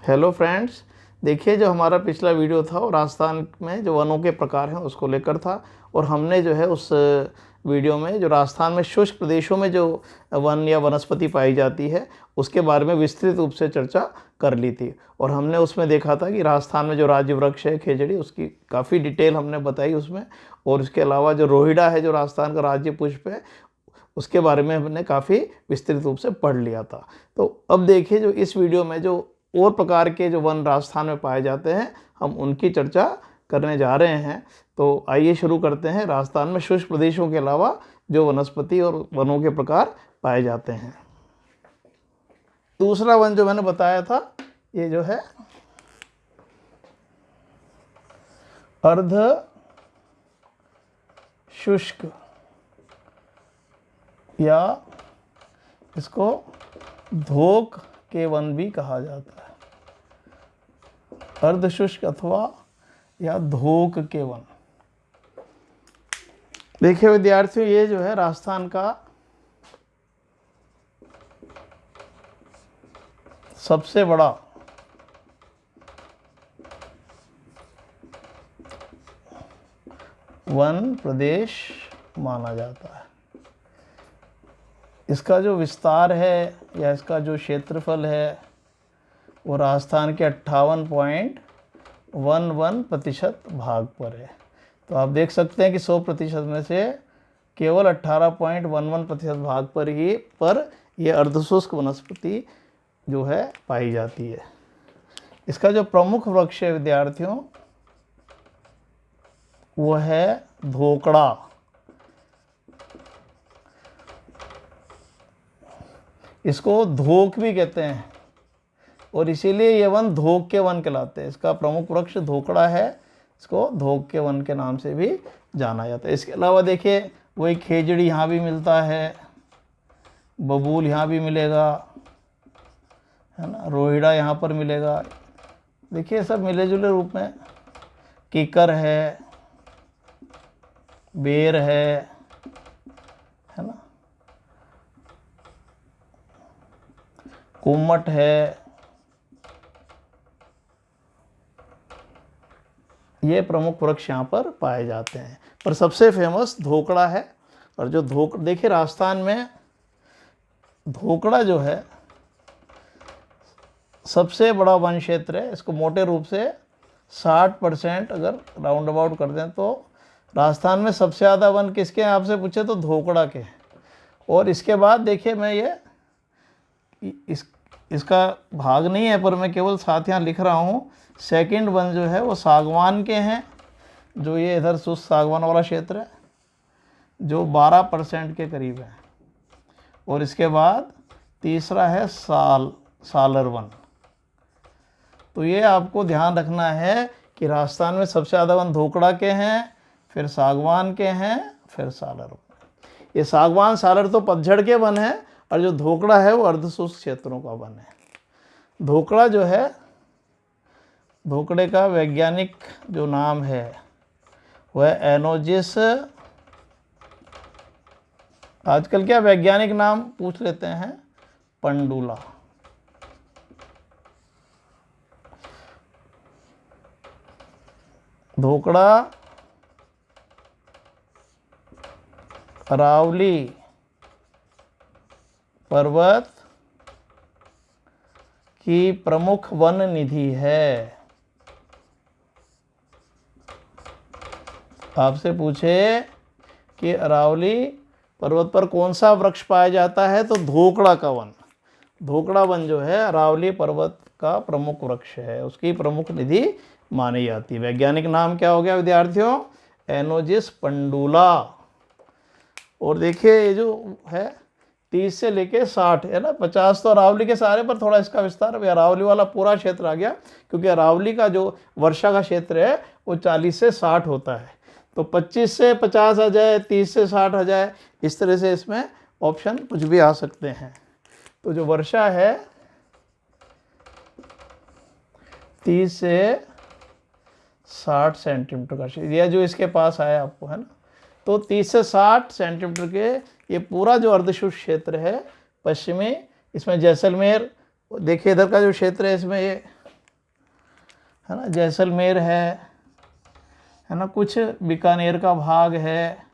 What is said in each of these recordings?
Hello friends, देखिए जो हमारा पिछला वीडियो था वो राजस्थान में जो वनों के प्रकार हैं उसको लेकर था। और हमने जो है उस वीडियो में जो राजस्थान में शुष्क प्रदेशों में जो वन या वनस्पति पाई जाती है उसके बारे में विस्तृत रूप से चर्चा कर ली थी। और हमने उसमें देखा था कि राजस्थान में जो राज्य वृक्ष है खेजड़ी, उसकी काफ़ी डिटेल हमने बताई उसमें। और उसके अलावा जो रोहिड़ा है जो राजस्थान का राज्य पुष्प है, उसके बारे में हमने काफ़ी विस्तृत रूप से पढ़ लिया था। तो अब देखिए जो इस वीडियो में जो और प्रकार के जो वन राजस्थान में पाए जाते हैं हम उनकी चर्चा करने जा रहे हैं। तो आइए शुरू करते हैं। राजस्थान में शुष्क प्रदेशों के अलावा जो वनस्पति और वनों के प्रकार पाए जाते हैं। दूसरा वन जो मैंने बताया था ये जो है अर्ध शुष्क या इसको धोक के वन भी कहा जाता है। अर्धशुष्क अथवा या धोक के वन। देखिए विद्यार्थियों, ये जो है राजस्थान का सबसे बड़ा वन प्रदेश माना जाता है। इसका जो विस्तार है या इसका जो क्षेत्रफल है वो राजस्थान के 58.11% भाग पर है। तो आप देख सकते हैं कि 100% में से केवल 18.11% भाग पर यह अर्धशुष्क वनस्पति जो है पाई जाती है। इसका जो प्रमुख वृक्ष है विद्यार्थियों वो है धोकड़ा। इसको धोक भी कहते हैं और इसीलिए ये वन धोक के वन कहलाते हैं। इसका प्रमुख वृक्ष धोकड़ा है, इसको धोक के वन के नाम से भी जाना जाता है। इसके अलावा देखिए वही खेजड़ी यहाँ भी मिलता है, बबूल यहाँ भी मिलेगा, है ना, रोहिड़ा यहाँ पर मिलेगा। देखिए सब मिले जुले रूप में। कीकर है, बेर है ना, कुम्मट है। ये प्रमुख वृक्ष यहाँ पर पाए जाते हैं, पर सबसे फेमस धोकड़ा है। और जो देखिए राजस्थान में धोकड़ा जो है सबसे बड़ा वन क्षेत्र है। इसको मोटे रूप से 60% अगर राउंड अबाउट कर दें तो राजस्थान में सबसे ज़्यादा वन किसके हैं आपसे पूछे तो धोकड़ा के। और इसके बाद देखिए मैं ये इसका भाग नहीं है पर मैं केवल साथ यहाँ लिख रहा हूँ। सेकंड वन जो है वो सागवान के हैं, जो ये इधर शुष्क सागवान वाला क्षेत्र है जो 12% के करीब है। और इसके बाद तीसरा है सालर वन। तो ये आपको ध्यान रखना है कि राजस्थान में सबसे ज़्यादा वन धोकड़ा के हैं, फिर सागवान के हैं, फिर सालर वन। ये सागवान सालर तो पतझड़ के वन है और जो धोकड़ा है वो अर्धशुष्क क्षेत्रों का वन है। धोकड़ा जो है, धोकड़े का वैज्ञानिक जो नाम है वह एनोजिस, आजकल क्या वैज्ञानिक नाम पूछ लेते हैं, पंडुला। धोकड़ा अरावली पर्वत की प्रमुख वन निधि है। आपसे पूछे कि अरावली पर्वत पर कौन सा वृक्ष पाया जाता है तो धोकड़ा का वन। धोकड़ा वन जो है अरावली पर्वत का प्रमुख वृक्ष है, उसकी प्रमुख निधि मानी जाती है। वैज्ञानिक नाम क्या हो गया विद्यार्थियों, एनोजिस पंडुला। और देखिए ये जो है 30 से लेके 60 है ना, 50 तो अरावली के सारे पर थोड़ा इसका विस्तार अरावली वाला पूरा क्षेत्र आ गया, क्योंकि अरावली का जो वर्षा का क्षेत्र है वो 40 से 60 होता है। तो 25 से 50 आ जाए, 30 से 60 आ जाए, इस तरह से इसमें ऑप्शन कुछ भी आ सकते हैं। तो जो वर्षा है 30 से 60 सेंटीमीटर का क्षेत्र, यह जो इसके पास आया आपको है ना, तो 30 से 60 सेंटीमीटर के ये पूरा जो अर्धशुष्क क्षेत्र है पश्चिमी, इसमें जैसलमेर देखिए इधर का जो क्षेत्र है इसमें ये है ना, जैसलमेर है ना, कुछ बीकानेर का भाग है,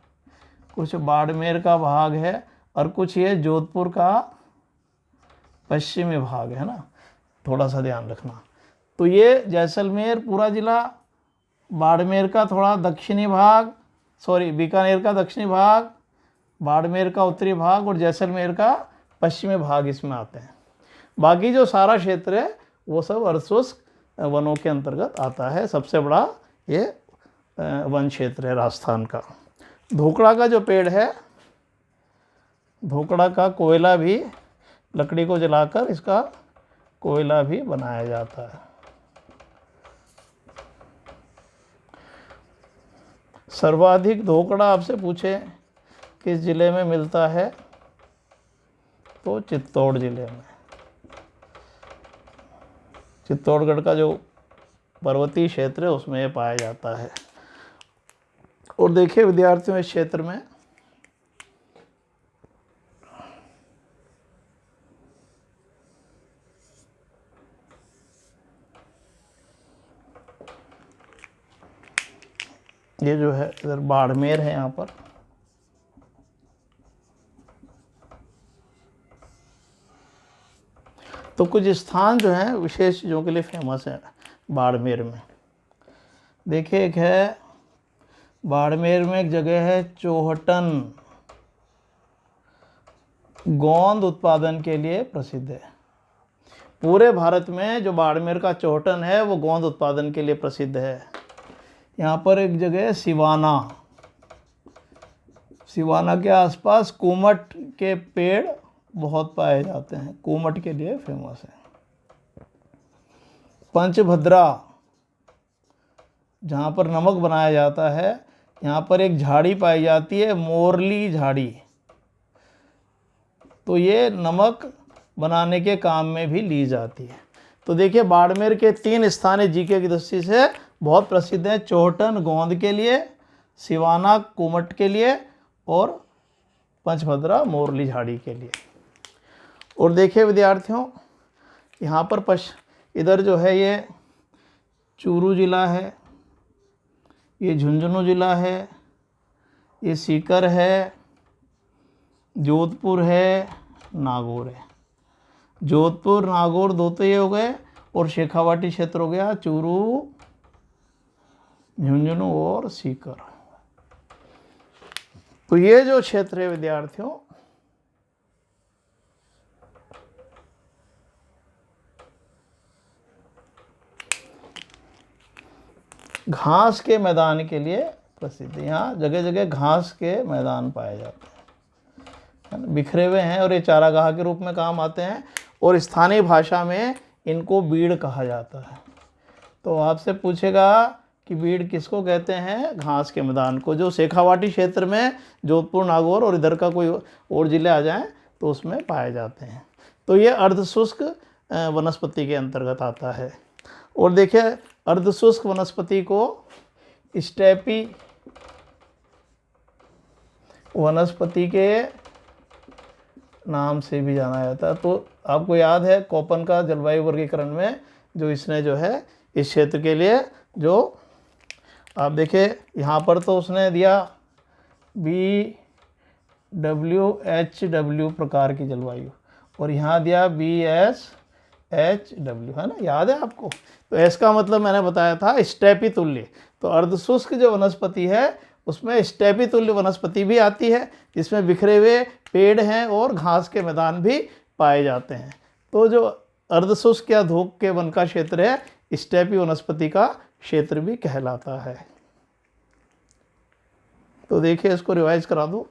कुछ बाड़मेर का भाग है, और कुछ ये जोधपुर का पश्चिमी भाग है ना, थोड़ा सा ध्यान रखना। तो ये जैसलमेर पूरा ज़िला, बाड़मेर का थोड़ा दक्षिणी भाग, बीकानेर का दक्षिणी भाग, बाड़मेर का उत्तरी भाग और जैसलमेर का पश्चिमी भाग इसमें आते हैं। बाकी जो सारा क्षेत्र है वो सब अर्धशुष्क वनों के अंतर्गत आता है। सबसे बड़ा ये वन क्षेत्र है राजस्थान का। धोकड़ा का जो पेड़ है, धोकड़ा का कोयला भी, लकड़ी को जलाकर इसका कोयला भी बनाया जाता है। सर्वाधिक धोकड़ा आपसे पूछे किस जिले में मिलता है, तो चित्तौड़ जिले में। चित्तौड़गढ़ का जो पर्वतीय क्षेत्र है उसमें यह पाया जाता है। और देखिए विद्यार्थियों, इस क्षेत्र में ये जो है इधर बाड़मेर है, यहाँ पर तो कुछ स्थान जो हैं विशेष चीज़ों के लिए फेमस हैं बाड़मेर में। देखिए एक है बाड़मेर में, एक जगह है चोहटन, गोंद उत्पादन के लिए प्रसिद्ध है। पूरे भारत में जो बाड़मेर का चोहटन है वो गोंद उत्पादन के लिए प्रसिद्ध है। यहाँ पर एक जगह है सिवाना, सिवाना के आसपास कुमट के पेड़ बहुत पाए जाते हैं, कुमट के लिए फेमस है। पंचभद्रा, जहाँ पर नमक बनाया जाता है, यहाँ पर एक झाड़ी पाई जाती है, मोरली झाड़ी, तो ये नमक बनाने के काम में भी ली जाती है। तो देखिए बाड़मेर के 3 स्थानीय जीके की दृष्टि से बहुत प्रसिद्ध हैं, चोहटन गोंद के लिए, सिवाना कुमट के लिए और पंचभद्रा मोरली झाड़ी के लिए। और देखिए विद्यार्थियों, यहाँ पर इधर जो है ये चूरू जिला है, ये झुंझुनू जिला है, ये सीकर है, जोधपुर है, नागौर है। जोधपुर नागौर दो तो ये हो गए, और शेखावाटी क्षेत्र हो गया, चूरू, झुंझुनू और सीकर। तो ये जो क्षेत्र है विद्यार्थियों, घास के मैदान के लिए प्रसिद्ध है। यहाँ जगह जगह घास के मैदान पाए जाते हैं, बिखरे हुए हैं, और ये चारागाह के रूप में काम आते हैं, और स्थानीय भाषा में इनको बीड़ कहा जाता है। तो आपसे पूछेगा कि बीड़ किसको कहते हैं? घास के मैदान को। जो शेखावाटी क्षेत्र में जोधपुर, नागौर और इधर का कोई और ज़िले आ जाएं तो उसमें पाए जाते हैं। तो ये अर्धशुष्क वनस्पति के अंतर्गत आता है। और देखिए अर्धशुष्क वनस्पति को स्टेपी वनस्पति के नाम से भी जाना जाता है। तो आपको याद है कोपन का जलवायु वर्गीकरण में जो इसने जो है इस क्षेत्र के लिए, जो आप देखिए यहाँ पर तो उसने दिया BWHW प्रकार की जलवायु, और यहाँ दिया BSHW, है ना, याद है आपको? तो एस का मतलब मैंने बताया था स्टेपी तुल्य। तो अर्धशुष्क जो वनस्पति है उसमें स्टेपी तुल्य वनस्पति भी आती है, जिसमें बिखरे हुए पेड़ हैं और घास के मैदान भी पाए जाते हैं। तो जो अर्धशुष्क या धूप के वन का क्षेत्र है, स्टेपी वनस्पति का क्षेत्र भी कहलाता है। तो देखिए इसको रिवाइज करा दो।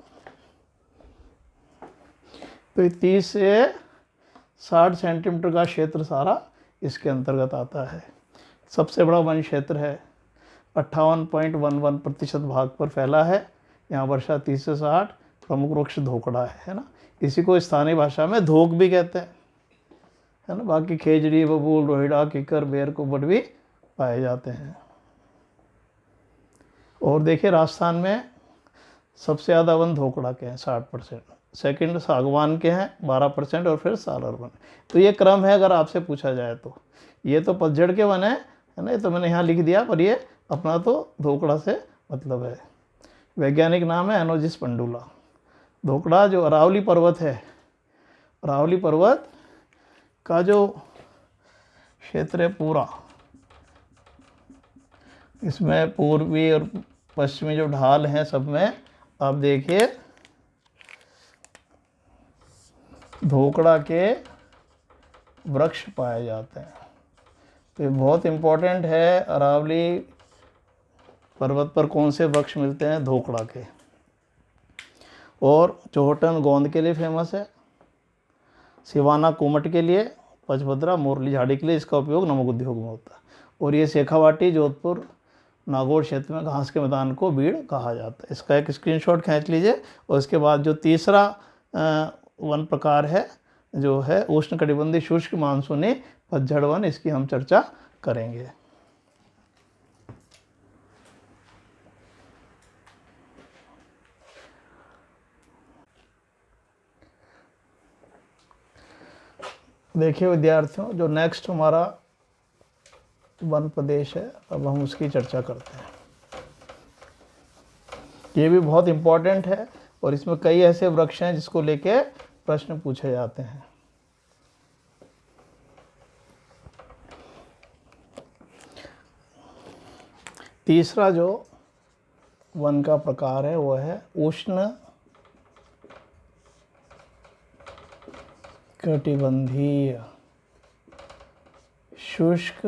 तो 30 से 60 सेंटीमीटर का क्षेत्र सारा इसके अंतर्गत आता है। सबसे बड़ा वन क्षेत्र है, 58.11% भाग पर फैला है। यहाँ वर्षा 30 से 60, प्रमुख वृक्ष धोकड़ा है ना। इसी को स्थानीय भाषा में धोक भी कहते हैं, है ना। बाकी खेजड़ी, बबूल, रोहिड़ा, किकर, बेर, कुबड़ भी पाए जाते हैं। और देखिए राजस्थान में सबसे ज़्यादा वन धोकड़ा के हैं 60%, सेकंड सागवान के हैं 12% और फिर सालर वन। तो ये क्रम है अगर आपसे पूछा जाए तो। ये तो पतझड़ के वन है है ना। ये तो मैंने यहाँ लिख दिया, पर ये अपना तो धोकड़ा से मतलब है। वैज्ञानिक नाम है एनोजिस पंडुला। धोकड़ा जो अरावली पर्वत है, अरावली पर्वत का जो क्षेत्र है पूरा, इसमें पूर्वी और पश्चिमी जो ढाल हैं सब में आप देखिए धोकड़ा के वृक्ष पाए जाते हैं। तो ये बहुत इम्पोर्टेंट है, अरावली पर्वत पर कौन से वृक्ष मिलते हैं, धोकड़ा के। और चौहटन गोंद के लिए फेमस है, सिवाना कुमट के लिए, पचभद्रा मोरली झाड़ी के लिए इसका उपयोग नमक उद्योग में होता है। और ये शेखावाटी जोधपुर नागौर क्षेत्र में घास के मैदान को बीड़ कहा जाता है। इसका एक स्क्रीनशॉट खींच लीजिए। और इसके बाद जो तीसरा वन प्रकार है जो है उष्णकटिबंधीय शुष्क मानसूनी पतझड़ वन, इसकी हम चर्चा करेंगे। देखिए विद्यार्थियों, जो नेक्स्ट हमारा वन प्रदेश है, अब हम उसकी चर्चा करते हैं। ये भी बहुत इम्पोर्टेंट है और इसमें कई ऐसे वृक्ष हैं जिसको लेके प्रश्न पूछे जाते हैं। तीसरा जो वन का प्रकार है वो है उष्ण कटिबंधीय शुष्क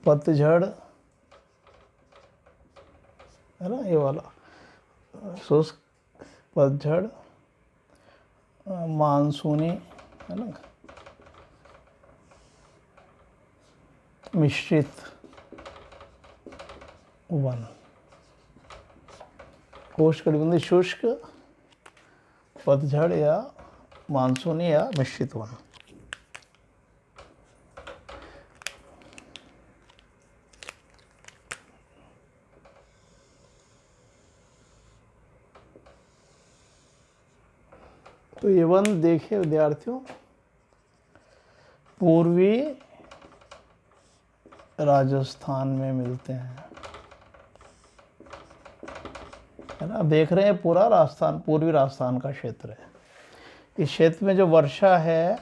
पतझड़, है ना, ये वाला शुष्क पतझड़ मानसूनी, है ना, मिश्रित वन, उष्णकटिबंधीय शुष्क पतझड़ या मानसूनी या मिश्रित वन। तो ये वन देखिए विद्यार्थियों, पूर्वी राजस्थान में मिलते हैं, है ना। आप देख रहे हैं पूरा राजस्थान, पूर्वी राजस्थान का क्षेत्र है। इस क्षेत्र में जो वर्षा है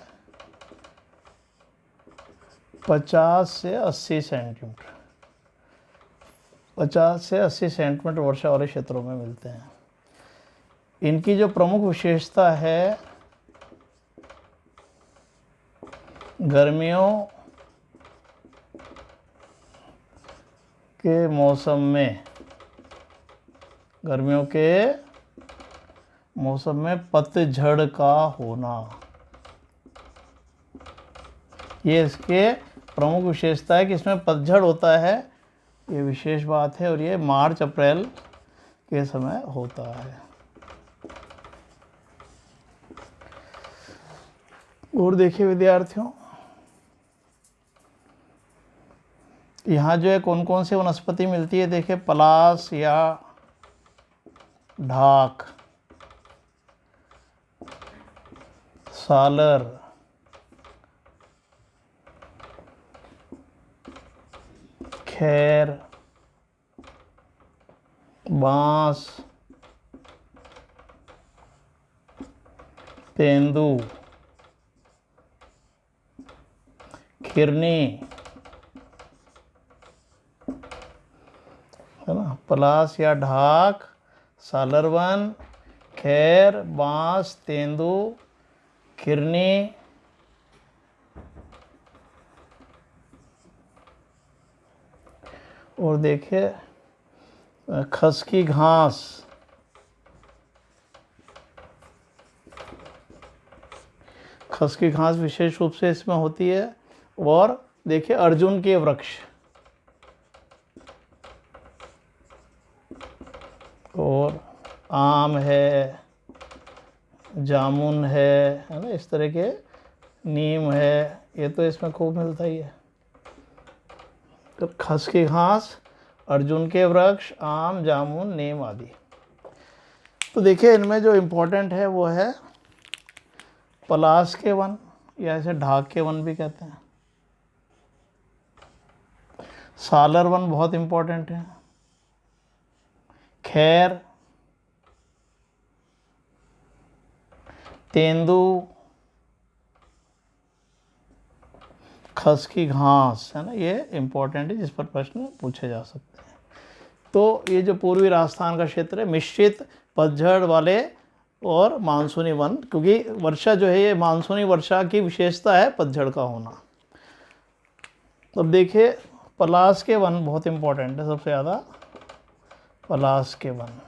50 से 80 सेंटीमीटर, 50 से 80 सेंटीमीटर वर्षा वाले क्षेत्रों में मिलते हैं। इनकी जो प्रमुख विशेषता है, गर्मियों के मौसम में, गर्मियों के मौसम में पतझड़ का होना, ये इसके प्रमुख विशेषता है कि इसमें पतझड़ होता है, ये विशेष बात है। और ये मार्च अप्रैल के समय होता है। और देखिए विद्यार्थियों, यहाँ जो है कौन कौन सी वनस्पति मिलती है, देखिए पलास या ढाक, सालर, खैर, बांस, तेंदू, खिरनी, है ना, पलास या ढाक, सालरवन, खैर, बांस, तेंदू, खिरनी, और देखिए खसकी घास, खसकी घास विशेष रूप से इसमें होती है। और देखिए अर्जुन के वृक्ष, और आम है, जामुन है ना, इस तरह के, नीम है, ये तो इसमें खूब मिलता ही है। तो खसकी घास, अर्जुन के वृक्ष, आम, जामुन, नीम आदि। तो देखिए इनमें जो इम्पोर्टेंट है वो है पलास के वन, या इसे ढाक के वन भी कहते हैं। सालर वन बहुत इंपॉर्टेंट है। खैर, तेंदू, खस की घास, है ना, ये इंपॉर्टेंट है, जिस पर प्रश्न पूछे जा सकते हैं। तो ये जो पूर्वी राजस्थान का क्षेत्र है, मिश्रित पतझड़ वाले और मानसूनी वन, क्योंकि वर्षा जो है ये मानसूनी वर्षा की विशेषता है पतझड़ का होना। अब देखिए, पलाश के वन बहुत इंपॉर्टेंट है सबसे ज़्यादा। पलाश के वन,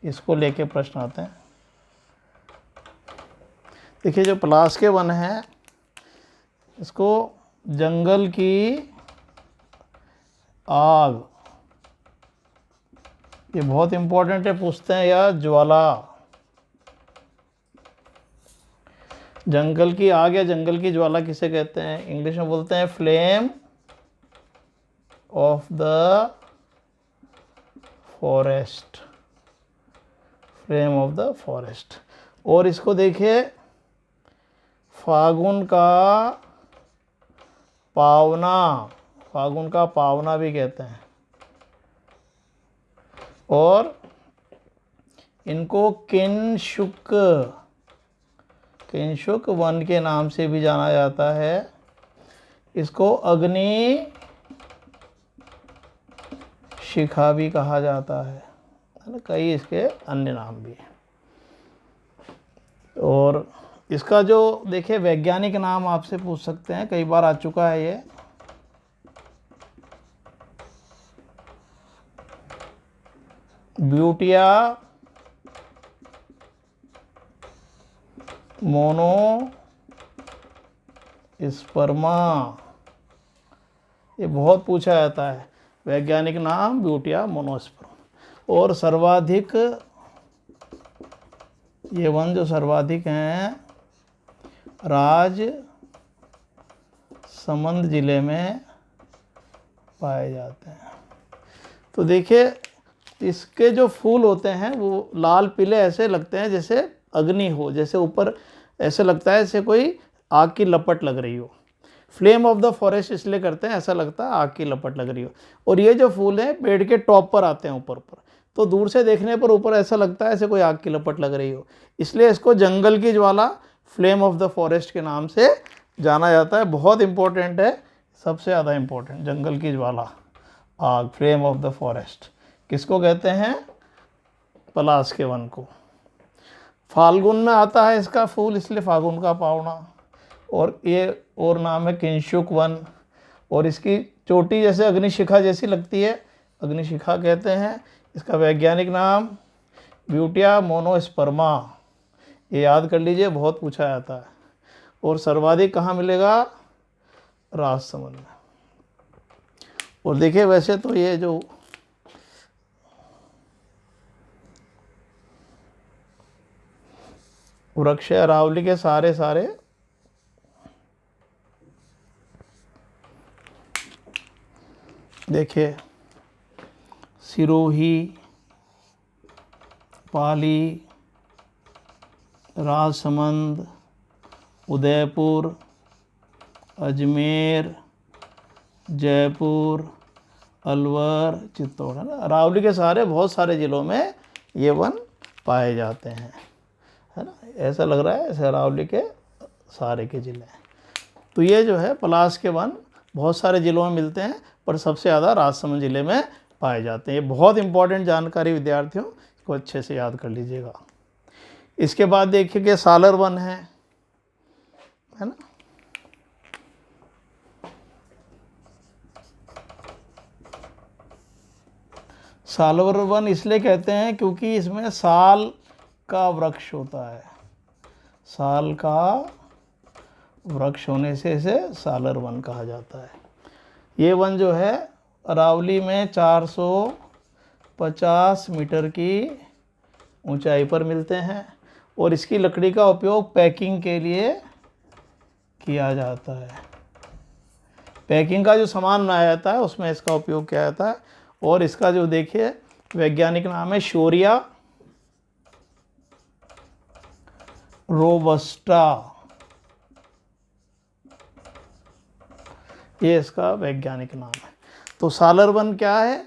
इसको लेके प्रश्न आते हैं। देखिए, जो पलाश के वन है, इसको जंगल की आग, ये बहुत इंपॉर्टेंट है, पूछते हैं, या ज्वाला। जंगल की आग या जंगल की ज्वाला किसे कहते हैं? इंग्लिश में बोलते हैं flame of the forest, flame of the forest. और इसको देखिए, फागुन का पावना, फागुन का पावना भी कहते हैं। और इनको किंशुक, किंशुक वन के नाम से भी जाना जाता है। इसको अग्नि शिखा भी कहा जाता है ना, कई इसके अन्य नाम भी हैं। और इसका जो देखिए वैज्ञानिक नाम आपसे पूछ सकते हैं, कई बार आ चुका है ये, ब्यूटिया मोनोस्पर्मा, ये बहुत पूछा जाता है। वैज्ञानिक नाम ब्यूटिया मोनोस्पर्मा। और सर्वाधिक, ये वन जो सर्वाधिक हैं, राजसमंद जिले में पाए जाते हैं। तो देखिए, इसके जो फूल होते हैं वो लाल पीले ऐसे लगते हैं जैसे अग्नि हो, जैसे ऊपर ऐसे लगता है जैसे कोई आग की लपट लग रही हो। फ्लेम ऑफ द फॉरेस्ट इसलिए करते हैं, ऐसा लगता है आग की लपट लग रही हो। और ये जो फूल हैं पेड़ के टॉप पर आते हैं, ऊपर ऊपर, तो दूर से देखने पर ऊपर ऐसा लगता है जैसे कोई आग की लपट लग रही हो, इसलिए इसको जंगल की ज्वाला, फ्लेम ऑफ द फॉरेस्ट के नाम से जाना जाता है। बहुत इंपॉर्टेंट है, सबसे ज़्यादा इंपॉर्टेंट, जंगल की ज्वाला, आग, फ्लेम ऑफ द फॉरेस्ट किसको कहते हैं? पलाश के वन को। फाल्गुन में आता है इसका फूल, इसलिए फागुन का पावना। और ये और नाम है किंशुक वन। और इसकी चोटी जैसे अग्निशिखा जैसी लगती है, अग्निशिखा कहते हैं। इसका वैज्ञानिक नाम ब्यूटिया मोनोस्पर्मा, ये याद कर लीजिए, बहुत पूछा जाता है। और सर्वाधिक कहाँ मिलेगा? राजसमंद में। और देखिए, वैसे तो ये जो वृक्ष अरावली के सारे देखिए, सिरोही, पाली, राजसमंद, उदयपुर, अजमेर, जयपुर, अलवर, चित्तौड़, है ना, अरावली के सारे बहुत सारे ज़िलों में ये वन पाए जाते हैं, है ना। ऐसा लग रहा है ऐसे अरावली के सारे के ज़िले हैं। तो ये जो है पलाश के वन बहुत सारे ज़िलों में मिलते हैं, पर सबसे ज़्यादा राजसमंद ज़िले में पाए जाते हैं। ये बहुत इंपॉर्टेंट जानकारी विद्यार्थियों, इसको अच्छे से याद कर लीजिएगा। इसके बाद देखिए कि सालर वन है ना। सालवर वन इसलिए कहते हैं क्योंकि इसमें साल का वृक्ष होता है, साल का वृक्ष होने से इसे सालर वन कहा जाता है। ये वन जो है अरावली में 450 मीटर की ऊंचाई पर मिलते हैं। और इसकी लकड़ी का उपयोग पैकिंग के लिए किया जाता है। पैकिंग का जो सामान बनाया जाता है उसमें इसका उपयोग किया जाता है। और इसका जो देखिए वैज्ञानिक नाम है शोरिया रोबस्टा, ये इसका वैज्ञानिक नाम है। तो सालर वन क्या है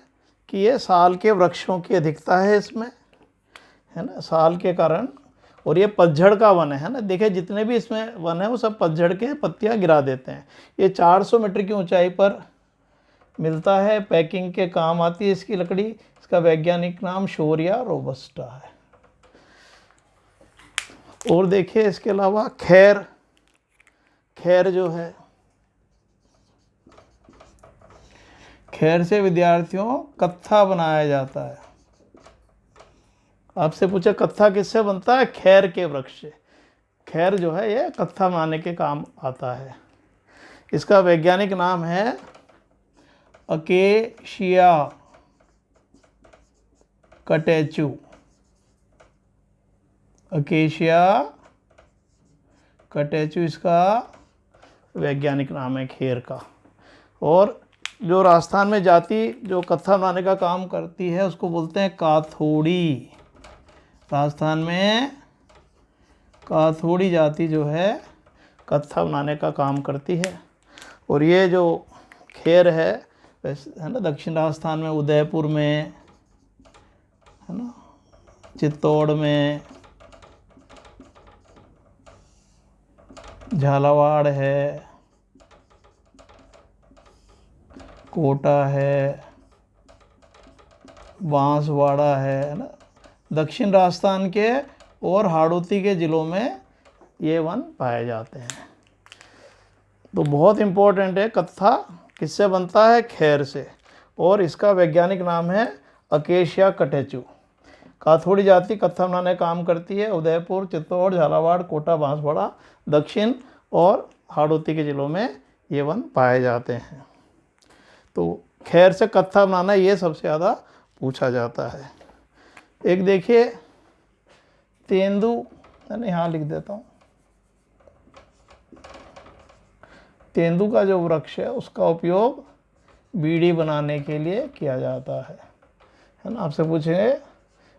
कि ये साल के वृक्षों की अधिकता है इसमें, है ना, साल के कारण। और ये पतझड़ का वन है ना, देखिए जितने भी इसमें वन है वो सब पतझड़ के पत्तियां गिरा देते हैं। ये 400 मीटर की ऊंचाई पर मिलता है, पैकिंग के काम आती है इसकी लकड़ी। इसका वैज्ञानिक नाम शोरिया रोबस्टा है। और देखिए इसके अलावा खैर, खैर जो है, खैर से विद्यार्थियों कत्था बनाया जाता है। आपसे पूछा कत्था किससे बनता है? खैर के वृक्ष से। खैर जो है ये कत्था बनाने के काम आता है। इसका वैज्ञानिक नाम है अकेशिया कटेचु। अकेशिया कटेचु इसका वैज्ञानिक नाम है खैर का। और जो राजस्थान में जाति जो कत्था बनाने का काम करती है उसको बोलते हैं काथोड़ी। राजस्थान में काथोड़ी जाति जो है कत्था बनाने का काम करती है। और ये जो खैर है ना, दक्षिण राजस्थान में उदयपुर में, है ना, चित्तौड़ में, झालावाड़ है, कोटा है, बांसवाड़ा है ना, दक्षिण राजस्थान के और हाड़ौती के ज़िलों में ये वन पाए जाते हैं। तो बहुत इम्पोर्टेंट है। कत्था किससे बनता है? खैर से। और इसका वैज्ञानिक नाम है अकेशिया कटेचु। काथोड़ी जाति कत्था बनाने का काम करती है। उदयपुर, चित्तौड़, झालावाड़, कोटा, बांसवाड़ा, दक्षिण और हाड़ौती के ज़िलों में ये वन पाए जाते हैं। तो खैर से कत्था बनाना ये सबसे ज़्यादा पूछा जाता है। एक देखिए तेंदू, मैंने यहाँ लिख देता हूँ। तेंदू का जो वृक्ष है उसका उपयोग बीड़ी बनाने के लिए किया जाता है ना। आपसे पूछेंगे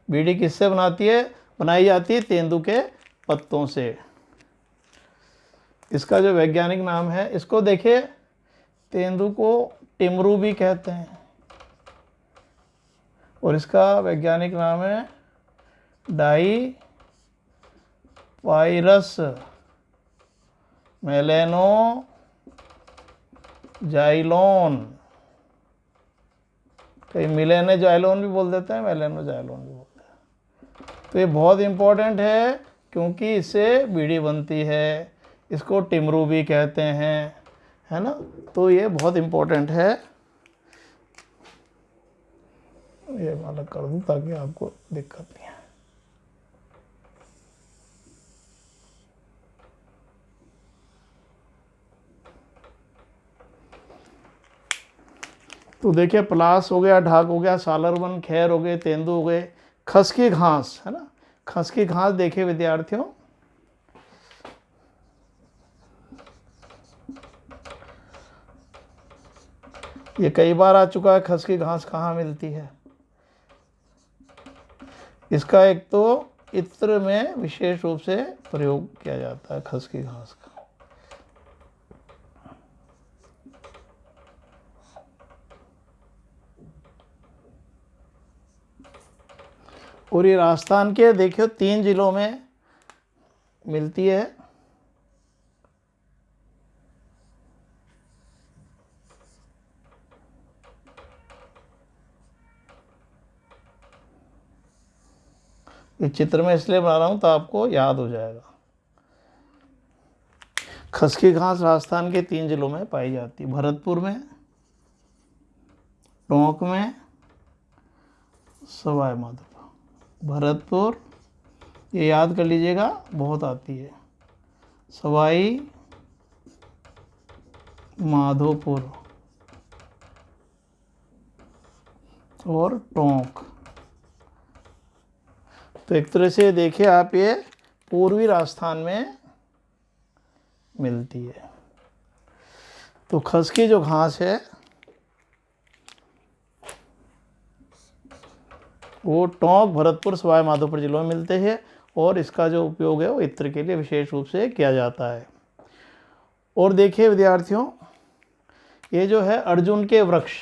बीड़ी किससे बनाई जाती है? तेंदू के पत्तों से। इसका जो वैज्ञानिक नाम है, इसको देखिए, तेंदू को टिमरू भी कहते हैं। और इसका वैज्ञानिक नाम है डाईपाइरस मेलेनोजाइलोन। कई मिलेनोजाइलोन भी बोल देते हैं, मेलेनोजाइलोन भी बोलते हैं। तो ये बहुत इम्पोर्टेंट है क्योंकि इससे बीड़ी बनती है। इसको टिमरू भी कहते हैं, है ना। तो ये बहुत इम्पोर्टेंट है। ये मैं अलग कर दूं ताकि आपको दिक्कत नहीं है। तो देखिए पलास हो गया, ढाक हो गया, सालरवन, खैर हो गए, तेंदू हो गए। खसकी घास, है ना। खसकी घास देखिए विद्यार्थियों, ये कई बार आ चुका है। खसकी घास कहाँ मिलती है? इसका एक तो इत्र में विशेष रूप से प्रयोग किया जाता है खसकी घास का। और ये राजस्थान के देखियो 3 जिलों में मिलती है। इस चित्र में इसलिए बना रहा हूं तो आपको याद हो जाएगा। खसकी घास राजस्थान के 3 जिलों में पाई जाती है, भरतपुर में, टोंक में, सवाई माधोपुर। भरतपुर, ये याद कर लीजिएगा, बहुत आती है। सवाई माधोपुर और टोंक। तो एक तरह से देखिए आप, ये पूर्वी राजस्थान में मिलती है। तो खसकी जो घास है वो टोंक, भरतपुर, सवाई माधोपुर जिलों में मिलते हैं। और इसका जो उपयोग है वो इत्र के लिए विशेष रूप से किया जाता है। और देखिए विद्यार्थियों, ये जो है अर्जुन के वृक्ष,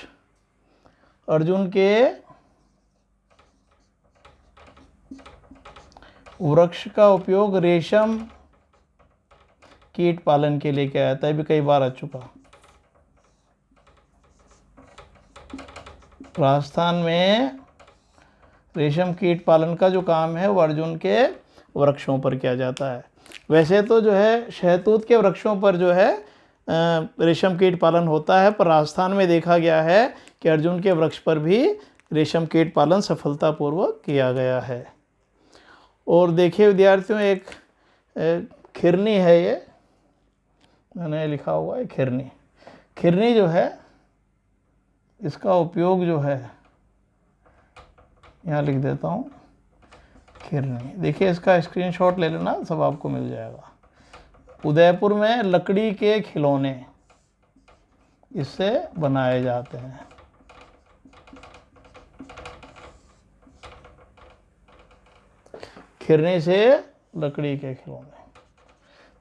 अर्जुन के वृक्ष का उपयोग रेशम कीट पालन के लिए किया जाता है, भी कई बार आ चुका। राजस्थान में रेशम कीट पालन का जो काम है वो अर्जुन के वृक्षों पर किया जाता है। वैसे तो जो है शहतूत के वृक्षों पर जो है रेशम कीट पालन होता है, पर राजस्थान में देखा गया है कि अर्जुन के वृक्ष पर भी रेशम कीट पालन सफलतापूर्वक किया गया है। और देखिए विद्यार्थियों, एक खिरनी है, ये मैंने लिखा हुआ है खिरनी। खिरनी जो है इसका उपयोग जो है, यहाँ लिख देता हूँ खिरनी। देखिए इसका स्क्रीनशॉट ले लेना, सब आपको मिल जाएगा। उदयपुर में लकड़ी के खिलौने इससे बनाए जाते हैं। खिरनी से लकड़ी के खिलौने।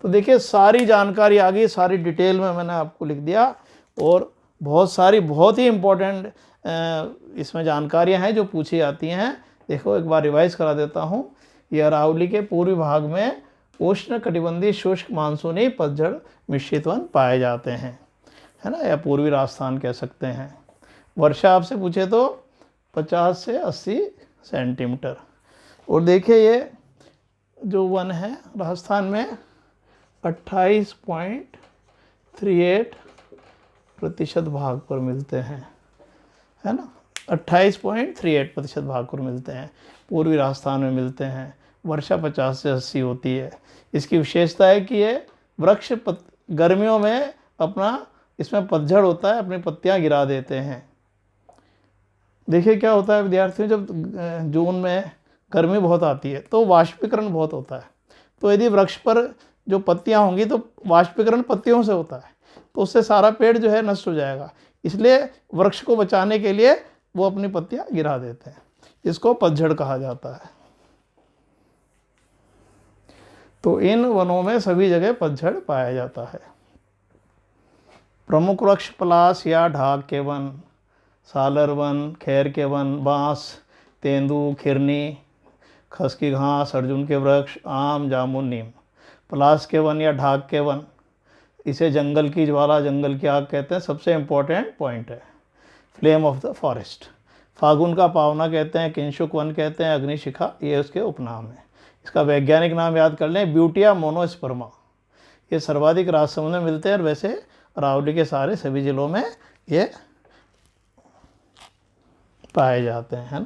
तो देखिए सारी जानकारी आ गई, सारी डिटेल में मैंने आपको लिख दिया, और बहुत सारी बहुत ही इम्पोर्टेंट इसमें जानकारियां हैं जो पूछी जाती हैं। देखो एक बार रिवाइज करा देता हूँ। यह अरावली के पूर्वी भाग में उष्ण कटिबंधीय शुष्क मानसूनी पतझड़ मिश्रित वन पाए जाते हैं, है ना, या पूर्वी राजस्थान कह सकते हैं। वर्षा आपसे पूछे तो 50 से 80 सेंटीमीटर। और देखिए ये जो वन है राजस्थान में 28.38% भाग पर मिलते हैं, है ना, 28.38% भाग पर मिलते हैं, पूर्वी राजस्थान में मिलते हैं। वर्षा 50 से 80 होती है। इसकी विशेषता है कि ये वृक्ष गर्मियों में अपना, इसमें पतझड़ होता है, अपनी पत्तियां गिरा देते हैं। देखिए क्या होता है विद्यार्थियों, जब जून में गर्मी बहुत आती है तो वाष्पीकरण बहुत होता है। तो यदि वृक्ष पर जो पत्तियां होंगी तो वाष्पीकरण पत्तियों से होता है, तो उससे सारा पेड़ जो है नष्ट हो जाएगा। इसलिए वृक्ष को बचाने के लिए वो अपनी पत्तियां गिरा देते हैं। इसको पतझड़ कहा जाता है। तो इन वनों में सभी जगह पतझड़ पाया जाता है। प्रमुख वृक्ष पलास या ढाक के वन, सालर वन, खैर के वन, बांस, तेंदू, खिरनी, खस की घास, अर्जुन के वृक्ष, आम, जामुन, नीम। पलास के वन या ढाक के वन, इसे जंगल की ज्वाला, जंगल की आग कहते हैं, सबसे इम्पोर्टेंट पॉइंट है। फ्लेम ऑफ द फॉरेस्ट, फागुन का पावना कहते हैं, किंशुक वन कहते हैं, अग्निशिखा ये उसके उपनाम है। इसका वैज्ञानिक नाम याद कर लें, ब्यूटिया मोनोस्पर्मा। ये सर्वाधिक राजसमंद में मिलते हैं, और वैसे अरावली के सारे सभी जिलों में ये पाए जाते हैं, है ना।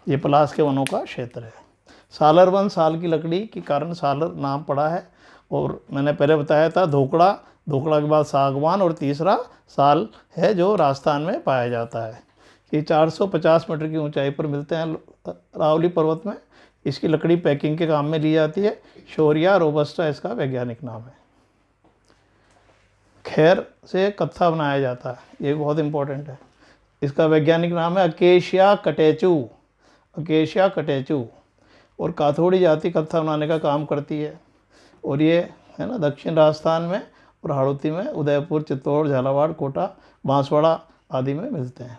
ये पलास के वनों का क्षेत्र है। सालर वन, साल की लकड़ी के कारण सालर नाम पड़ा है। और मैंने पहले बताया था धोकड़ा, धोकड़ा के बाद सागवान, और तीसरा साल है जो राजस्थान में पाया जाता है। ये 450 मीटर की ऊंचाई पर मिलते हैं अरावली पर्वत में। इसकी लकड़ी पैकिंग के काम में ली जाती है। शोरिया रोबस्टा इसका वैज्ञानिक नाम है। खैर से कत्था बनाया जाता है, ये बहुत इंपॉर्टेंट है। इसका वैज्ञानिक नाम है अकेशिया कटेचू, अकेशिया कटेचू। और काथोड़ी जाति कत्था बनाने का काम करती है। और ये है ना दक्षिण राजस्थान में और हाड़ौती में, उदयपुर, चित्तौड़, झालावाड़, कोटा, बांसवाड़ा आदि में मिलते हैं।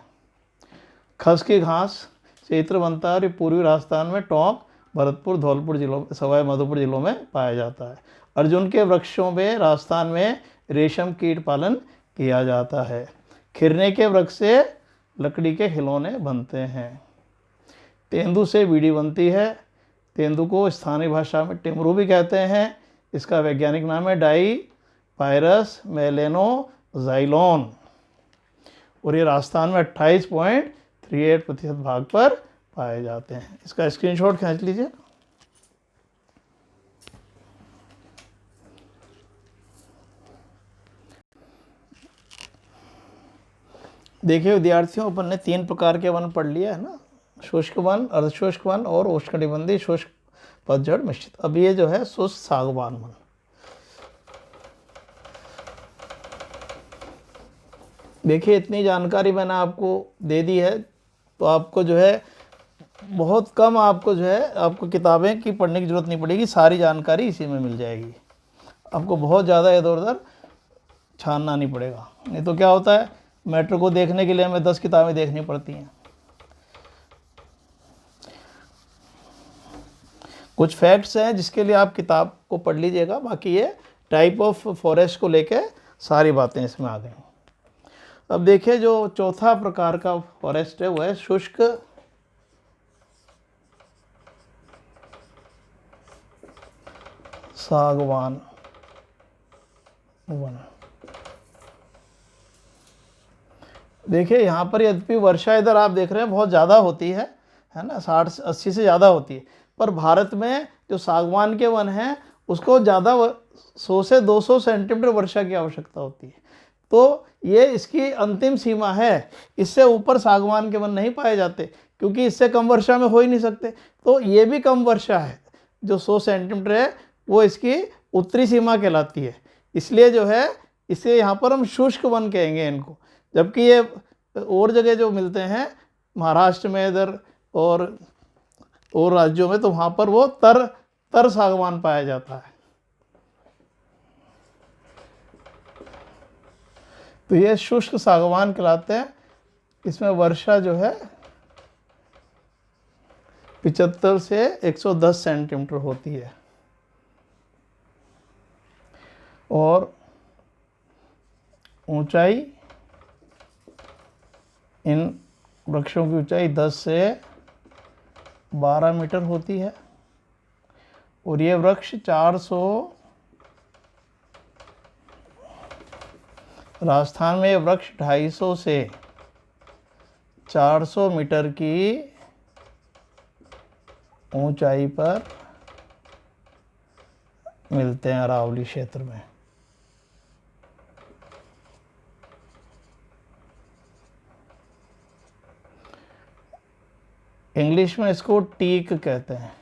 खस की घास से इत्र बनता है, और ये पूर्वी राजस्थान में टोंक, भरतपुर, धौलपुर जिलों, सवाई माधोपुर जिलों में पाया जाता है। अर्जुन के वृक्षों में राजस्थान में रेशम कीट पालन किया जाता है। खिरने के वृक्ष से लकड़ी के खिलौने बनते हैं। तेंदू से बीड़ी बनती है। तेंदू को स्थानीय भाषा में टिमरू भी कहते हैं। इसका वैज्ञानिक नाम है डाईपायरस मेलेनोजाइलोन। और ये राजस्थान में 28.38% भाग पर पाए जाते हैं। इसका स्क्रीनशॉट खींच लीजिए। देखिए विद्यार्थियों, अपन ने 3 प्रकार के वन पढ़ लिया है ना, शुष्क वन, अर्धशुष्क वन और उष्णकटिबंधीय शुष्क पतझड़ मिश्रित। अब ये जो है शुष्क सागवान वन। देखिए इतनी जानकारी मैंने आपको दे दी है, तो आपको जो है बहुत कम आपको जो है आपको किताबें की पढ़ने की ज़रूरत नहीं पड़ेगी, सारी जानकारी इसी में मिल जाएगी। आपको बहुत ज़्यादा इधर उधर छानना नहीं पड़ेगा। नहीं तो क्या होता है, मैटर को देखने के लिए हमें 10 किताबें देखनी पड़ती हैं। कुछ फैक्ट्स हैं जिसके लिए आप किताब को पढ़ लीजिएगा, बाकी ये टाइप ऑफ फॉरेस्ट को लेके सारी बातें इसमें आ गई। अब देखिए जो चौथा प्रकार का फॉरेस्ट है वो है शुष्क सागवान वन। देखिए यहाँ पर यद्यपि वर्षा इधर आप देख रहे हैं बहुत ज़्यादा होती है ना, 60-80 से ज़्यादा होती है, पर भारत में जो सागवान के वन हैं उसको ज़्यादा 100 से 200 सेंटीमीटर वर्षा की आवश्यकता होती है। तो ये इसकी अंतिम सीमा है, इससे ऊपर सागवान के वन नहीं पाए जाते, क्योंकि इससे कम वर्षा में हो ही नहीं सकते। तो ये भी कम वर्षा है, जो 100 सेंटीमीटर है वो इसकी उत्तरी सीमा कहलाती है। इसलिए जो है इसे यहाँ पर हम शुष्क वन कहेंगे इनको। जबकि ये और जगह जो मिलते हैं महाराष्ट्र में इधर और राज्यों में, तो वहाँ पर वो तर सागवान पाया जाता है। तो ये शुष्क सागवान कहलाते हैं। इसमें वर्षा जो है 75 से 110 सेंटीमीटर होती है और ऊंचाई, इन वृक्षों की ऊंचाई 10 से 12 मीटर होती है और ये वृक्ष 400, राजस्थान में ये वृक्ष 250 से 400 मीटर की ऊंचाई पर मिलते हैं अरावली क्षेत्र में। इंग्लिश में इसको टीक कहते हैं,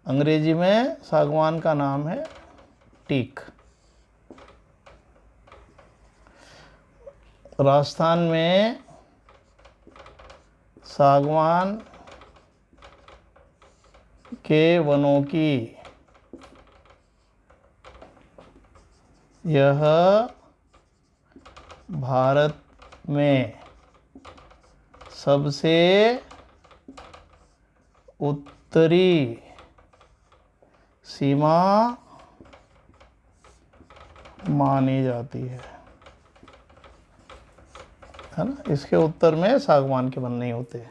अंग्रेजी में सागवान का नाम है टीक। राजस्थान में सागवान के वनों की यह भारत में सबसे उत्तरी सीमा मानी जाती है ना। इसके उत्तर में सागवान के वन नहीं होते।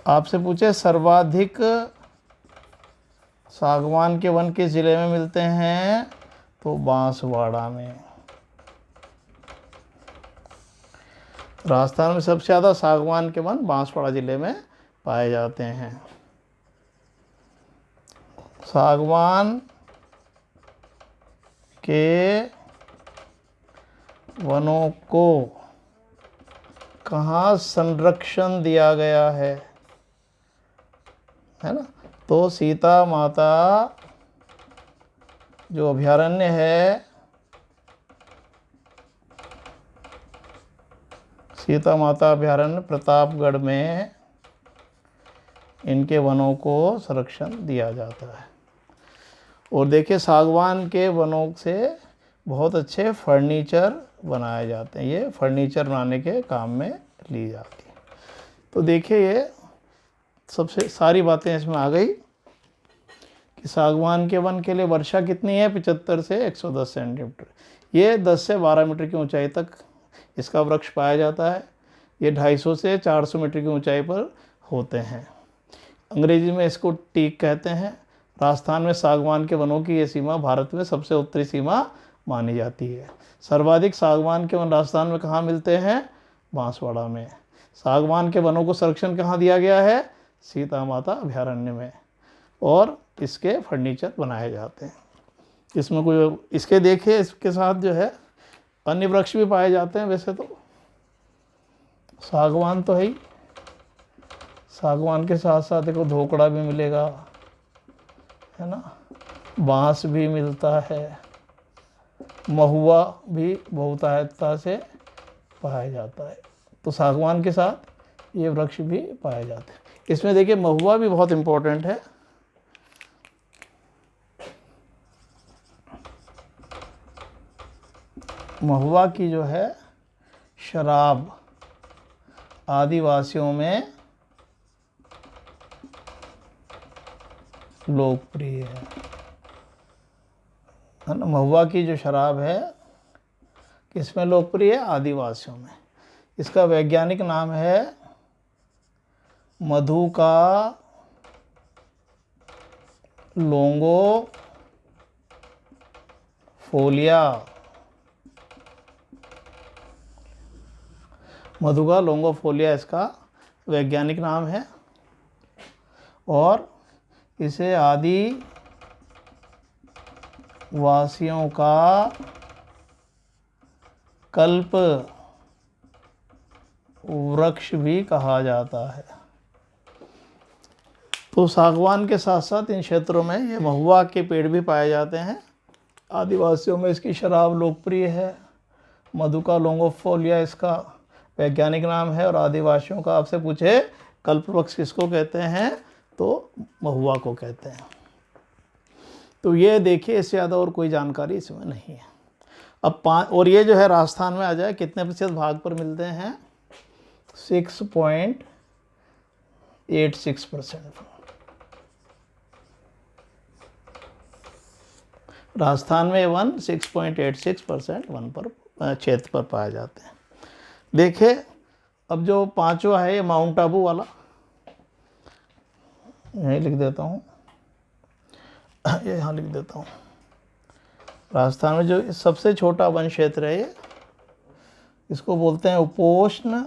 आपसे पूछे सर्वाधिक सागवान के वन किस जिले में मिलते हैं, तो बांसवाड़ा में। राजस्थान में सबसे ज़्यादा सागवान के वन बांसवाड़ा जिले में पाए जाते हैं। सागवान के वनों को कहाँ संरक्षण दिया गया है ना, तो सीता माता जो अभयारण्य है, सीता माता अभयारण्य प्रतापगढ़ में इनके वनों को संरक्षण दिया जाता है। और देखिए सागवान के वनों से बहुत अच्छे फर्नीचर बनाए जाते हैं, ये फर्नीचर बनाने के काम में ली जाती है। तो देखिए ये सबसे सारी बातें इसमें आ गई कि सागवान के वन के लिए वर्षा कितनी है, 75 से 110 सेंटीमीटर। ये 10 से 12 मीटर की ऊंचाई तक इसका वृक्ष पाया जाता है। ये 250 से 400 मीटर की ऊंचाई पर होते हैं। अंग्रेजी में इसको टीक कहते हैं। राजस्थान में सागवान के वनों की ये सीमा भारत में सबसे उत्तरी सीमा मानी जाती है। सर्वाधिक सागवान के वन राजस्थान में कहाँ मिलते हैं, बांसवाड़ा में। सागवान के वनों को संरक्षण कहाँ दिया गया है, सीता माता अभयारण्य में, और इसके फर्नीचर बनाए जाते हैं। इसमें कोई इसके देखिए इसके साथ जो है अन्य वृक्ष भी पाए जाते हैं। वैसे तो सागवान तो है ही, सागवान के साथ साथ देखो धोकड़ा भी मिलेगा, है ना, बांस भी मिलता है, महुआ भी बहुतायतता से पाया जाता है। तो सागवान के साथ ये वृक्ष भी पाए जाते हैं। इसमें देखिए महुआ भी बहुत इम्पोर्टेंट है। महुआ की जो है शराब आदिवासियों में लोकप्रिय है ना। महुआ की जो शराब है किसमें लोकप्रिय है? आदिवासियों में। इसका वैज्ञानिक नाम है मधु का लोंगो फोलिया। मधुगा लोंगोफोलिया इसका वैज्ञानिक नाम है और इसे आदिवासियों का कल्प वृक्ष भी कहा जाता है। तो सागवान के साथ साथ इन क्षेत्रों में ये महुआ के पेड़ भी पाए जाते हैं। आदिवासियों में इसकी शराब लोकप्रिय है। मधुका लोंगोफोलिया इसका वैज्ञानिक नाम है और आदिवासियों का आपसे पूछे कल्पवृक्ष किसको कहते हैं तो महुआ को कहते हैं। तो ये देखिए, इससे ज़्यादा और कोई जानकारी इसमें नहीं है। अब और ये जो है राजस्थान में आ जाए कितने प्रतिशत भाग पर मिलते हैं? 6.86%। राजस्थान में वन 6.86% वन पर क्षेत्र पर पाए जाते हैं। देखिए अब जो पांचवा है ये माउंट आबू वाला, यहीं लिख देता हूँ, ये यहाँ लिख देता हूँ। राजस्थान में जो सबसे छोटा वन क्षेत्र है ये, इसको बोलते हैं उपोष्ण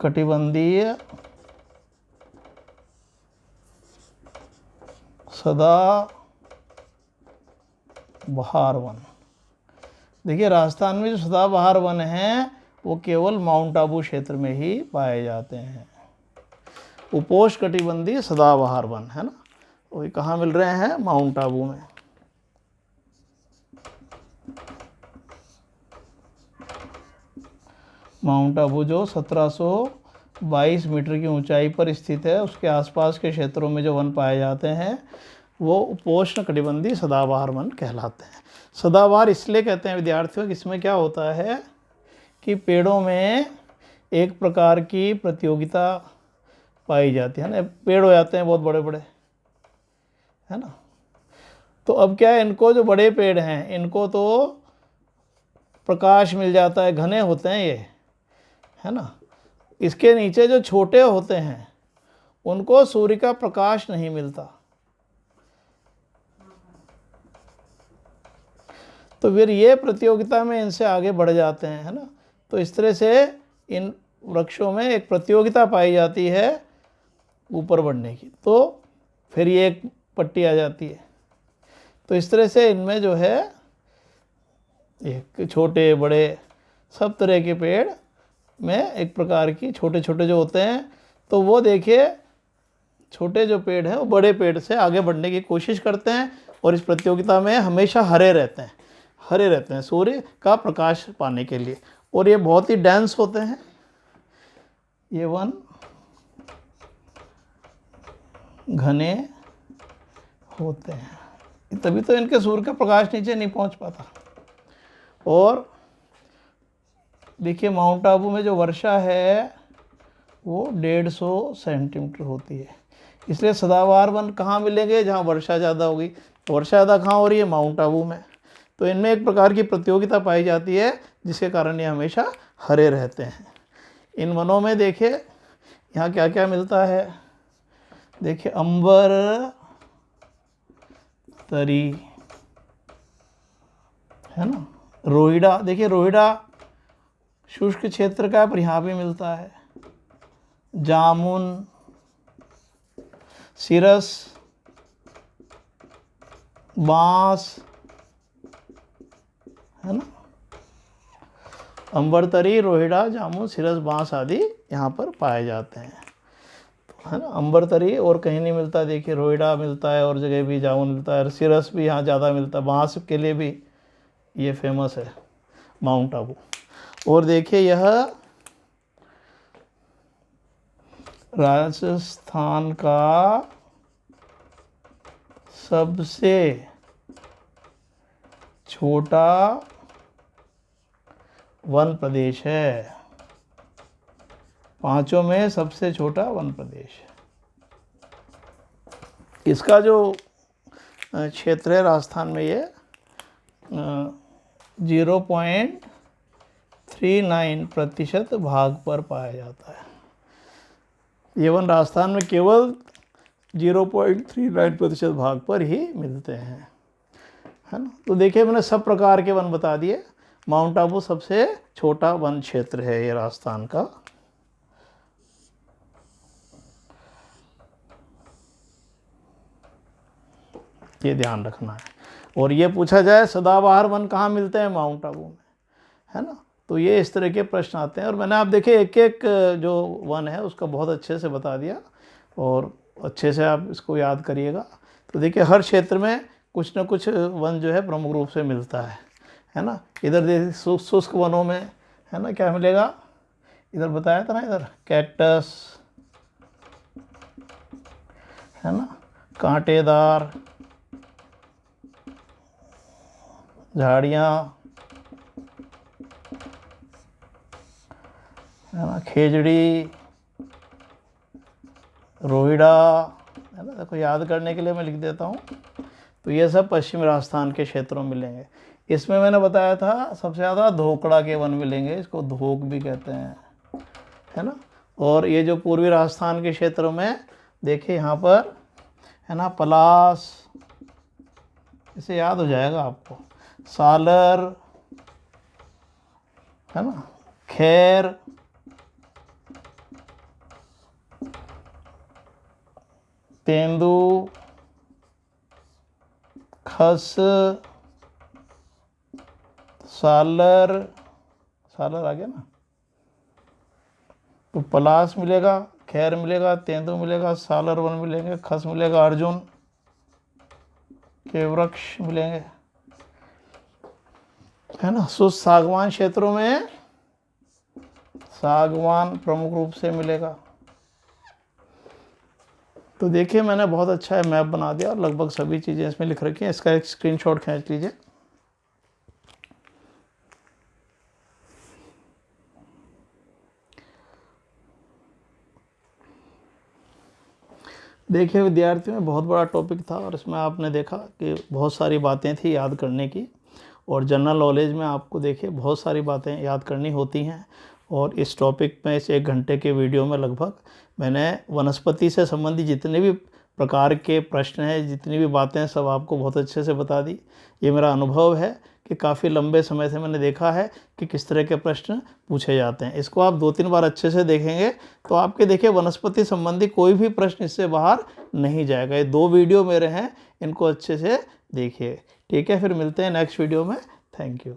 कटिबंधीय सदा बहार वन। देखिए राजस्थान में जो सदाबहार वन हैं वो केवल माउंट आबू क्षेत्र में ही पाए जाते हैं। उपोष्ण कटिबंधीय सदाबहार वन है ना, वही कहाँ मिल रहे हैं? माउंट आबू में। माउंट आबू जो 1722 मीटर की ऊंचाई पर स्थित है, उसके आसपास के क्षेत्रों में जो वन पाए जाते हैं वो उपोष्ण कटिबंधीय सदाबहार वन कहलाते हैं। सदाबहार इसलिए कहते हैं विद्यार्थियों कि इसमें क्या होता है कि पेड़ों में एक प्रकार की प्रतियोगिता पाई जाती है ना। पेड़ हो जाते हैं बहुत बड़े बड़े, है ना। तो अब क्या है, इनको जो बड़े पेड़ हैं इनको तो प्रकाश मिल जाता है, घने होते हैं ये, है ना। इसके नीचे जो छोटे होते हैं उनको सूर्य का प्रकाश नहीं मिलता। तो फिर ये प्रतियोगिता में इनसे आगे बढ़ जाते हैं, है ना। तो इस तरह से इन वृक्षों में एक प्रतियोगिता पाई जाती है ऊपर बढ़ने की, तो फिर ये एक पट्टी आ जाती है। तो इस तरह से इनमें जो है एक छोटे बड़े सब तरह के पेड़ में एक प्रकार की छोटे छोटे जो होते हैं, तो वो देखिए छोटे जो पेड़ हैं वो बड़े पेड़ से आगे बढ़ने की कोशिश करते हैं और इस प्रतियोगिता में हमेशा हरे रहते हैं सूर्य का प्रकाश पाने के लिए। और ये बहुत ही डेंस होते हैं ये वन, घने होते हैं, तभी तो इनके सूर्य का प्रकाश नीचे नहीं पहुंच पाता। और देखिए माउंट आबू में जो वर्षा है वो 150 सेंटीमीटर होती है। इसलिए सदाबहार वन कहाँ मिलेंगे? जहाँ वर्षा ज़्यादा होगी। तो वर्षा ज़्यादा कहाँ हो रही है? माउंट आबू में। तो इनमें एक प्रकार की प्रतियोगिता पाई जाती है जिसके कारण ये हमेशा हरे रहते हैं। इन वनों में देखिए यहाँ क्या क्या मिलता है। देखिए अंबर तरी, है ना। रोहिड़ा, देखिए रोहिड़ा शुष्क क्षेत्र का पर यहाँ भी मिलता है। जामुन, सिरस, बांस, है ना। अंबरतरी, रोहिड़ा, जामुन, सिरस, बांस आदि यहाँ पर पाए जाते हैं, है ना। अंबरतरी और कहीं नहीं मिलता। देखिए रोहिड़ा मिलता है और जगह भी, जामुन मिलता है, सिरस भी यहाँ ज़्यादा मिलता है। बांस के लिए भी ये फेमस है माउंट आबू। और देखिए यह राजस्थान का सबसे छोटा वन प्रदेश है, पांचों में सबसे छोटा वन प्रदेश है। इसका जो क्षेत्र है राजस्थान में, ये 0.39% भाग पर पाया जाता है। ये वन राजस्थान में केवल 0.39% भाग पर ही मिलते हैं, है ना। तो देखिए मैंने सब प्रकार के वन बता दिए। माउंट आबू सबसे छोटा वन क्षेत्र है ये राजस्थान का। ये ध्यान रखना है। और ये पूछा जाए सदाबहार वन कहाँ मिलते हैं, माउंट आबू में, है ना। तो ये इस तरह के प्रश्न आते हैं। और मैंने आप देखे एक एक जो वन है उसका बहुत अच्छे से बता दिया, और अच्छे से आप इसको याद करिएगा। तो देखिए हर क्षेत्र में कुछ न कुछ वन जो है प्रमुख रूप से मिलता है ना। इधर देखिए शुष्क वनों में, है ना, क्या मिलेगा, इधर बताया था ना, इधर कैक्टस, है ना, कांटेदार झाड़ियाँ, है ना, खेजड़ी, रोहिड़ा, है ना। देखो याद करने के लिए मैं लिख देता हूँ। तो ये सब पश्चिमी राजस्थान के क्षेत्रों में मिलेंगे। इसमें मैंने बताया था सबसे ज़्यादा धोकड़ा के वन मिलेंगे, इसको धोक भी कहते हैं, है ना। और ये जो पूर्वी राजस्थान के क्षेत्रों में देखिए यहाँ पर, है ना, पलास, इसे याद हो जाएगा आपको, सालर, है ना, खैर, तेंदू, खस, सालर, सालर आ गया ना। तो पलास मिलेगा, खैर मिलेगा, तेंदू मिलेगा, सालर वन मिलेंगे, खस मिलेगा, अर्जुन के वृक्ष मिलेंगे, है ना। सागवान क्षेत्रों में सागवान प्रमुख रूप से मिलेगा। तो देखिए मैंने बहुत अच्छा है मैप बना दिया और लगभग सभी चीज़ें इसमें लिख रखी हैं। इसका एक स्क्रीनशॉट खींच लीजिए। देखिए विद्यार्थियों में बहुत बड़ा टॉपिक था, और इसमें आपने देखा कि बहुत सारी बातें थी याद करने की। और जनरल नॉलेज में आपको देखिए बहुत सारी बातें याद करनी होती हैं। और इस टॉपिक में इस 1 घंटे के वीडियो में लगभग मैंने वनस्पति से संबंधित जितने भी प्रकार के प्रश्न हैं, जितनी भी बातें हैं, सब आपको बहुत अच्छे से बता दी। ये मेरा अनुभव है कि काफ़ी लंबे समय से मैंने देखा है कि किस तरह के प्रश्न पूछे जाते हैं। इसको आप 2-3 बार अच्छे से देखेंगे तो आपके देखिए वनस्पति संबंधी कोई भी प्रश्न इससे बाहर नहीं जाएगा। ये 2 वीडियो मेरे हैं, इनको अच्छे से देखिए। ठीक है, फिर मिलते हैं नेक्स्ट वीडियो में। Thank you.